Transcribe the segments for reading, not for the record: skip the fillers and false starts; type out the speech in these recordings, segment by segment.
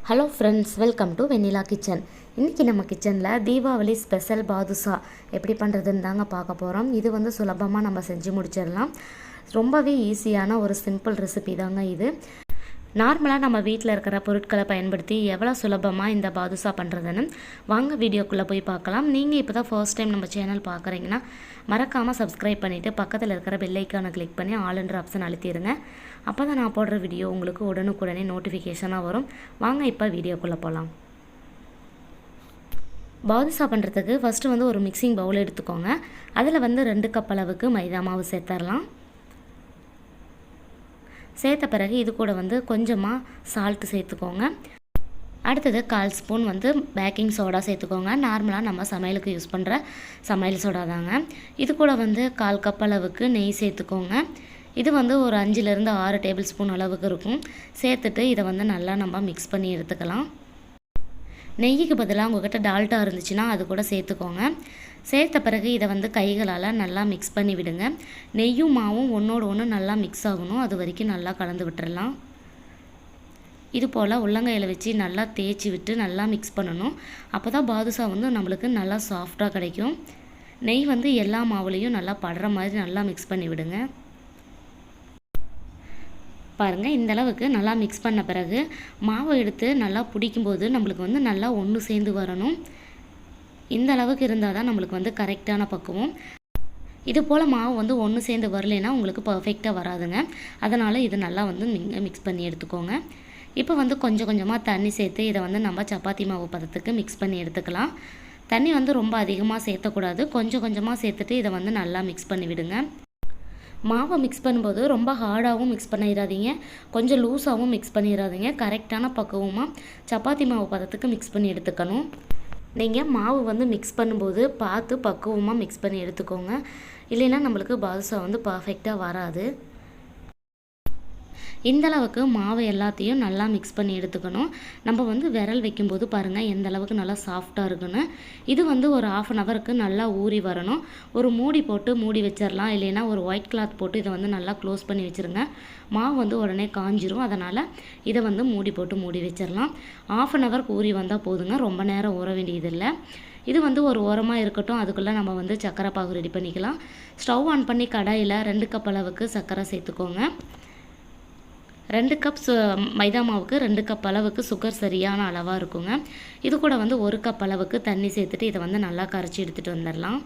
Hello friends, welcome to Vennila kitchen. இன்றைக்கி நம்ம கிச்சனில் தீபாவளி ஸ்பெஷல் பாதுஷா எப்படி பண்ணுறதுன்னு தாங்க பார்க்க போகிறோம். இது வந்து சுலபமாக நம்ம செஞ்சு முடிச்சிடலாம். ரொம்பவே ஈஸியான ஒரு சிம்பிள் ரெசிபி தாங்க இது. நார்மலாக நம்ம வீட்டில் இருக்கிற பொருட்களை பயன்படுத்தி எவ்வளோ சுலபமாக இந்த பாதுஷா பண்ணுறதுன்னு வாங்க வீடியோக்குள்ளே போய் பார்க்கலாம். நீங்கள் இப்போ தான் ஃபர்ஸ்ட் டைம் நம்ம சேனல் பார்க்குறீங்கன்னா மறக்காமல் சப்ஸ்கிரைப் பண்ணிவிட்டு பக்கத்தில் இருக்கிற பெல் ஐக்கானை கிளிக் பண்ணி ஆல்ன்ற ஆப்ஷன் அழுத்திடுங்க. அப்போ தான் நான் போடுற வீடியோ உங்களுக்கு உடனுக்குடனே நோட்டிஃபிகேஷனாக வரும். வாங்க இப்போ வீடியோக்குள்ளே போகலாம். பாதுஷா பண்ணுறதுக்கு ஃபஸ்ட்டு வந்து ஒரு மிக்சிங் பவுல் எடுத்துக்கோங்க. அதில் வந்து 2 கப் அளவுக்கு மைதா மாவு சேர்த்துடலாம். சேர்த்த பிறகு இது கூட வந்து கொஞ்சமாக சால்ட்டு சேர்த்துக்கோங்க. அடுத்தது 1/4 ஸ்பூன் வந்து பேக்கிங் சோடா சேர்த்துக்கோங்க. நார்மலாக நம்ம சமையலுக்கு யூஸ் பண்ணுற சமையல் சோடா தாங்க. இது கூட வந்து 1/4 கப் அளவுக்கு நெய் சேர்த்துக்கோங்க. இது வந்து ஒரு 5லேருந்து 6 டேபிள் ஸ்பூன் அளவுக்கு இருக்கும். சேர்த்துட்டு இதை வந்து நல்லா நம்ம மிக்ஸ் பண்ணி எடுத்துக்கலாம். நெய்யுக்கு பதிலாக உங்கள்கிட்ட டால்டா இருந்துச்சுன்னா அது கூட சேர்த்துக்கோங்க. சேர்த்த பிறகு இதை வந்து கைகளால் நல்லா மிக்ஸ் பண்ணி விடுங்க. நெய்யும் மாவும் ஒன்றோடு ஒன்று நல்லா மிக்ஸ் ஆகணும், அது வரைக்கும் நல்லா கலந்து விட்டுறலாம். இது போல் உள்ளங்கையில் வச்சு நல்லா தேய்ச்சி விட்டு நல்லா மிக்ஸ் பண்ணணும். அப்போ தான் பாதுஷா வந்து நம்மளுக்கு நல்லா சாஃப்டாக கிடைக்கும். நெய் வந்து எல்லா மாவுலேயும் நல்லா படுற மாதிரி நல்லா மிக்ஸ் பண்ணி விடுங்க. பாருங்கள், இந்த அளவுக்கு நல்லா மிக்ஸ் பண்ண பிறகு மாவை எடுத்து நல்லா பிடிக்கும்போது நம்மளுக்கு வந்து நல்லா ஒன்று சேர்ந்து வரணும். இந்த அளவுக்கு இருந்தால் தான் நம்மளுக்கு வந்து கரெக்டான பக்குவம். இது போல் மாவு வந்து ஒன்று சேர்ந்து வரலைன்னா உங்களுக்கு பர்ஃபெக்டாக வராதுங்க. அதனால் இது நல்லா வந்து நீங்கள் மிக்ஸ் பண்ணி எடுத்துக்கோங்க. இப்போ வந்து கொஞ்சம் கொஞ்சமாக தண்ணி சேர்த்து இதை வந்து நம்ம சப்பாத்தி மாவு பதத்துக்கு மிக்ஸ் பண்ணி எடுத்துக்கலாம். தண்ணி வந்து ரொம்ப அதிகமாக சேர்த்தக்கூடாது, கொஞ்சம் கொஞ்சமாக சேர்த்துட்டு இதை வந்து நல்லா மிக்ஸ் பண்ணி விடுங்க. மாவை மிக்ஸ் பண்ணும்போது ரொம்ப ஹார்டாகவும் மிக்ஸ் பண்ணிடாதீங்க, கொஞ்சம் லூஸாகவும் மிக்ஸ் பண்ணிடாதீங்க. கரெக்டான பக்குவமாக சப்பாத்தி மாவு பதத்துக்கு மிக்ஸ் பண்ணி எடுத்துக்கணும். நீங்கள் மாவு வந்து மிக்ஸ் பண்ணும்போது பார்த்து பக்குவமாக மிக்ஸ் பண்ணி எடுத்துக்கோங்க. இல்லைன்னா நம்மளுக்கு பாதுஷா வந்து பர்ஃபெக்டாக வராது. இந்தளவுக்கு மாவு எல்லாத்தையும் நல்லா மிக்ஸ் பண்ணி எடுத்துக்கணும். நம்ம வந்து விரல் வைக்கும்போது பாருங்கள் எந்த அளவுக்கு நல்லா சாஃப்டாக இருக்குன்னு. இது வந்து ஒரு 1/2 ஹவருக்கு நல்லா ஊறி வரணும். ஒரு மூடி போட்டு மூடி வச்சிடலாம், இல்லைன்னா ஒரு ஒயிட் கிளாத் போட்டு இதை வந்து நல்லா க்ளோஸ் பண்ணி வச்சுருங்க. மாவு வந்து உடனே காஞ்சிரும், அதனால் இதை வந்து மூடி போட்டு மூடி வச்சிடலாம். 1/2 ஹவருக்கு ஊறி வந்தால் போதுங்க, ரொம்ப நேரம் ஊற வேண்டியதில்லை. இது வந்து ஒரு ஓரமாக இருக்கட்டும். அதுக்குள்ளே நம்ம வந்து சர்க்கரை பாகு ரெடி பண்ணிக்கலாம். ஸ்டவ் ஆன் பண்ணி கடாயில் 2 கப் அளவுக்கு சர்க்கரை சேர்த்துக்கோங்க. 2 கப் மைதா மாவுக்கு 2 கப் அளவுக்கு சுகர் சரியான அளவாக இருக்குங்க. இது கூட வந்து 1 கப் அளவுக்கு தண்ணி சேர்த்துட்டு இதை வந்து நல்லா கரைச்சி எடுத்துகிட்டு வந்துடலாம்.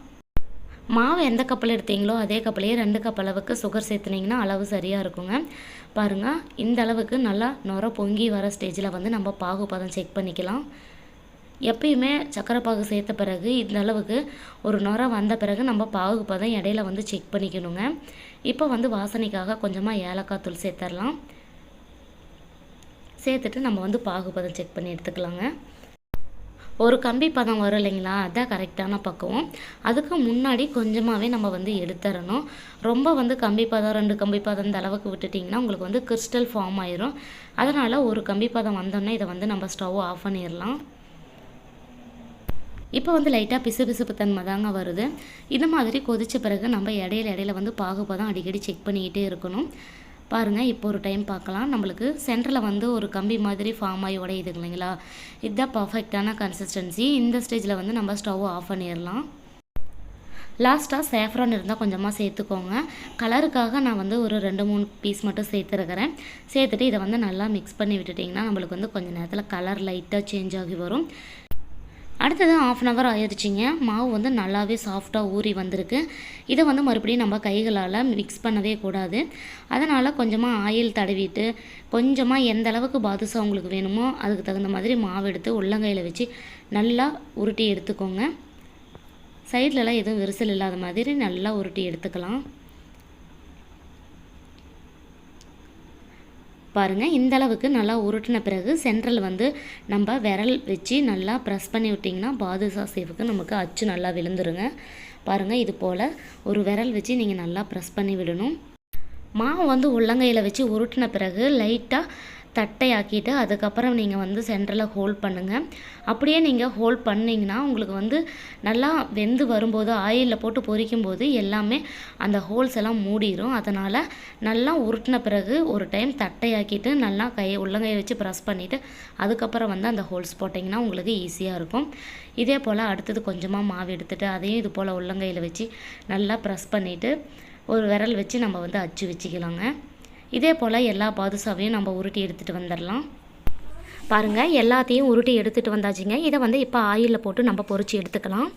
மாவு எந்த கப்பில் எடுத்தீங்களோ அதே கப்பிலேயே 2 கப் அளவுக்கு சுகர் சேர்த்துனீங்கன்னா அளவு சரியாக இருக்குங்க. பாருங்கள், இந்த அளவுக்கு நல்லா நுர பொங்கி வர ஸ்டேஜில் வந்து நம்ம பாகு பதம் செக் பண்ணிக்கலாம். எப்பயுமே சக்கரை பாகு சேர்த்த பிறகு இந்த அளவுக்கு ஒரு நுர வந்த பிறகு நம்ம பாகு பதம் இடையில வந்து செக் பண்ணிக்கணுங்க. இப்போ வந்து வாசனைக்காக கொஞ்சமாக ஏலக்காய் தூள் சேர்த்துடலாம். சேர்த்துட்டு நம்ம வந்து பாகு பதம் செக் பண்ணி எடுத்துக்கலாங்க. ஒரு கம்பி பதம் வரும் இல்லைங்களா, அதுதான் கரெக்டான பக்குவம். அதுக்கு முன்னாடி கொஞ்சமாகவே நம்ம வந்து எடுத்துடணும். ரொம்ப வந்து கம்பி பதம் 2 கம்பி பதம் இந்த அளவுக்கு விட்டுட்டிங்கன்னா உங்களுக்கு வந்து கிறிஸ்டல் ஃபார்ம் ஆயிரும். அதனால் ஒரு கம்பி பதம் வந்தோடனே இதை வந்து நம்ம ஸ்டவ் ஆஃப் பண்ணிடலாம். இப்போ வந்து லைட்டாக பிசுபிசுப்பு தன்மை தாங்க வருது. இந்த மாதிரி கொதித்த பிறகு நம்ம இடையில வந்து பாகுபதம் அடிக்கடி செக் பண்ணிக்கிட்டே இருக்கணும். பாருங்கள், இப்போ ஒரு டைம் பார்க்கலாம். நம்மளுக்கு சென்டரில் வந்து ஒரு கம்பி மாதிரி ஃபார்ம் ஆகி உடையுது இல்லைங்களா, இதுதான் பர்ஃபெக்டான கன்சிஸ்டன்சி. இந்த ஸ்டேஜில் வந்து நம்ம ஸ்டவ் ஆஃப் பண்ணிடலாம். லாஸ்ட்டாக சேஃப்ரான் இருந்தால் கொஞ்சமாக சேர்த்துக்கோங்க. கலருக்காக நான் வந்து ஒரு 2-3 பீஸ் மட்டும் சேர்த்துருக்கிறேன். சேர்த்துட்டு இதை வந்து நல்லா மிக்ஸ் பண்ணி விட்டுட்டிங்கன்னா நம்மளுக்கு வந்து கொஞ்சம் நேரத்தில் கலர் லைட்டாக சேஞ்ச் ஆகி வரும். அடுத்தது 1/2 ஹவர் ஆயிடுச்சிங்க. மாவு வந்து நல்லாவே சாஃப்டாக ஊறி வந்திருக்கு. இதை வந்து மறுபடியும் நம்ம கைகளால் மிக்ஸ் பண்ணவே கூடாது. அதனால் கொஞ்சமாக ஆயில் தடவிட்டு கொஞ்சமாக எந்த அளவுக்கு பாதுஷா உங்களுக்கு வேணுமோ அதுக்கு தகுந்த மாதிரி மாவு எடுத்து உள்ளங்கையில் வச்சு நல்லா உருட்டி எடுத்துக்கோங்க. சைட்லலாம் எதுவும் விரிசல் இல்லாத மாதிரி நல்லா உருட்டி எடுத்துக்கலாம். பாருங்கள், இந்த அளவுக்கு நல்லா உருட்டின பிறகு சென்ட்ரல் வந்து நம்ம விரல் வச்சு நல்லா ப்ரெஸ் பண்ணி விட்டிங்கன்னா பாதுஷா சேஃபுக்கு நமக்கு அச்சு நல்லா விழுந்துருங்க. பாருங்கள், இது போல் ஒரு விரல் வச்சு நீங்கள் நல்லா ப்ரெஸ் பண்ணி விடணும். மாவு வந்து உள்ளங்கையில் வச்சு உருட்டின பிறகு லைட்டாக தட்டையாக்கிட்டு அதுக்கப்புறம் நீங்கள் வந்து சென்டரில் ஹோல்ட் பண்ணுங்கள். அப்படியே நீங்கள் ஹோல்ட் பண்ணிங்கன்னா உங்களுக்கு வந்து நல்லா வெந்து வரும்போது ஆயிலில் போட்டு பொரிக்கும்போது எல்லாமே அந்த ஹோல்ஸ் எல்லாம் மூடிடும். அதனால் நல்லா உருட்டின பிறகு ஒரு டைம் தட்டையாக்கிட்டு நல்லா உள்ளங்கையை வச்சு ப்ரெஸ் பண்ணிவிட்டு அதுக்கப்புறம் வந்து அந்த ஹோல்ஸ் போட்டிங்கன்னா உங்களுக்கு ஈஸியாக இருக்கும். இதே போல் அடுத்தது கொஞ்சமாக மாவு எடுத்துகிட்டு அதையும் இது போல் உள்ளங்கையில் வச்சு நல்லா ப்ரெஸ் பண்ணிவிட்டு ஒரு விரல் வச்சு நம்ம வந்து அச்சு வச்சுக்கலாங்க. இதே போல் எல்லா பாதுஷாவையும் நம்ம உருட்டி எடுத்துகிட்டு வந்துடலாம். பாருங்கள், எல்லாத்தையும் உருட்டி எடுத்துகிட்டு வந்தாச்சுங்க. இதை வந்து இப்போ ஆயிலில் போட்டு நம்ம பொரிச்சு எடுத்துக்கலாம்.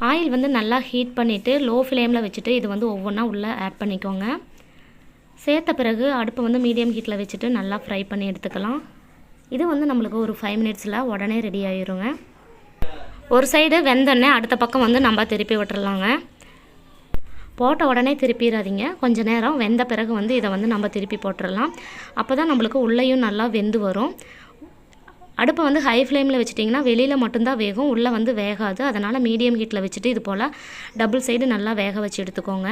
ஆயில் வந்து நல்லா ஹீட் பண்ணிவிட்டு லோ ஃப்ளேமில் வச்சுட்டு இது வந்து ஒவ்வொன்றா உள்ளே ஆட் பண்ணிக்கோங்க. சேர்த்த பிறகு அடுப்பை வந்து மீடியம் ஹீட்டில் வச்சுட்டு நல்லா ஃப்ரை பண்ணி எடுத்துக்கலாம். இது வந்து நம்மளுக்கு ஒரு 5 மினிட்ஸில் உடனே ரெடி ஆகிருங்க. ஒரு சைடு வெந்தோடனே அடுத்த பக்கம் வந்து நம்ம திருப்பி விட்டுறலாங்க. போட்ட உடனே திருப்பிடாதீங்க. கொஞ்சம் நேரம் வெந்த பிறகு வந்து இதை வந்து நம்ம திருப்பி போட்டுடலாம். அப்போ தான் நம்மளுக்கு உள்ளேயும் நல்லா வெந்து வரும். அடுப்பை வந்து ஹை ஃப்ளேமில் வச்சுட்டிங்கன்னா வெளியில் மட்டும்தான் வேகும், உள்ளே வந்து வேகாது. அதனால் மீடியம் ஹீட்டில் வச்சுட்டு இது போல் டபுள் சைடு நல்லா வேக வச்சு எடுத்துக்கோங்க.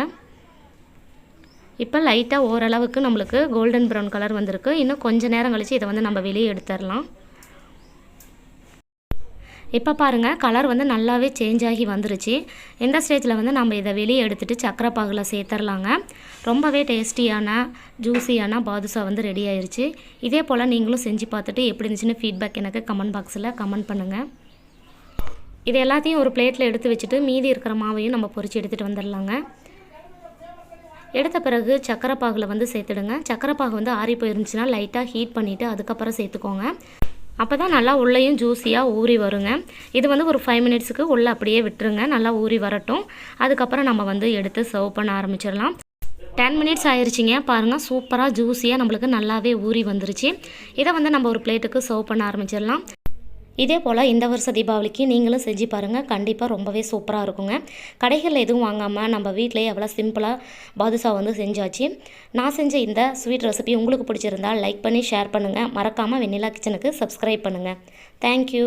இப்போ லைட்டாக ஓரளவுக்கு நம்மளுக்கு கோல்டன் ப்ரௌன் கலர் வந்திருக்கு. இன்னும் கொஞ்சம் நேரம் கழித்து இதை வந்து நம்ம வெளியே எடுத்துடலாம். இப்போ பாருங்கள், கலர் வந்து நல்லாவே சேஞ்ச் ஆகி வந்துருச்சு. இந்த ஸ்டேஜில் வந்து நம்ம இதை வெளியே எடுத்துகிட்டு சக்கரை பாகில் சேர்த்துடலாங்க. ரொம்பவே டேஸ்டியான ஜூஸியான பாதுஷா வந்து ரெடி ஆயிடுச்சு. இதே போல் நீங்களும் செஞ்சு பார்த்துட்டு எப்படி இருந்துச்சுன்னு ஃபீட்பேக் எனக்கு கமெண்ட் பாக்ஸில் கமெண்ட் பண்ணுங்கள். இது எல்லாத்தையும் ஒரு பிளேட்டில் எடுத்து வச்சுட்டு மீதி இருக்கிற மாவையும் நம்ம பொரிச்சு எடுத்துகிட்டு வந்துடலாங்க. எடுத்த பிறகு சக்கரை பாகில் வந்து சேர்த்துடுங்க. சக்கரை பாகு வந்து ஆறி போயிருந்துச்சுன்னா லைட்டாக ஹீட் பண்ணிவிட்டு அதுக்கப்புறம் சேர்த்துக்கோங்க. அப்போ தான் நல்லா உள்ளேயும் ஜூஸியாக ஊறி வருங்க. இது வந்து ஒரு 5 மினிட்ஸுக்கு உள்ளே அப்படியே விட்டுருங்க, நல்லா ஊறி வரட்டும். அதுக்கப்புறம் நம்ம வந்து எடுத்து சர்வ் பண்ண ஆரம்பிச்சிடலாம். 10 மினிட்ஸ் ஆயிடுச்சிங்க. பாருங்கள், சூப்பராக ஜூஸியாக நம்மளுக்கு நல்லாவே ஊறி வந்துருச்சு. இதை வந்து நம்ம ஒரு பிளேட்டுக்கு சர்வ் பண்ண ஆரம்பிச்சிடலாம். இதே போல் இந்த வருஷ தீபாவளிக்கு நீங்களும் செஞ்சு பாருங்கள். கண்டிப்பாக ரொம்பவே சூப்பராக இருக்குங்க. கடைகளில் எதுவும் வாங்காமல் நம்ம வீட்டிலேயே எவ்வளோ சிம்பிளாக பாதுஷா வந்து செஞ்சாச்சு. நான் செஞ்ச இந்த ஸ்வீட் ரெசிபி உங்களுக்கு பிடிச்சிருந்தால் லைக் பண்ணி ஷேர் பண்ணுங்கள். மறக்காமல் வெண்ணிலா கிச்சனுக்கு சப்ஸ்கிரைப் பண்ணுங்கள். தேங்க்யூ.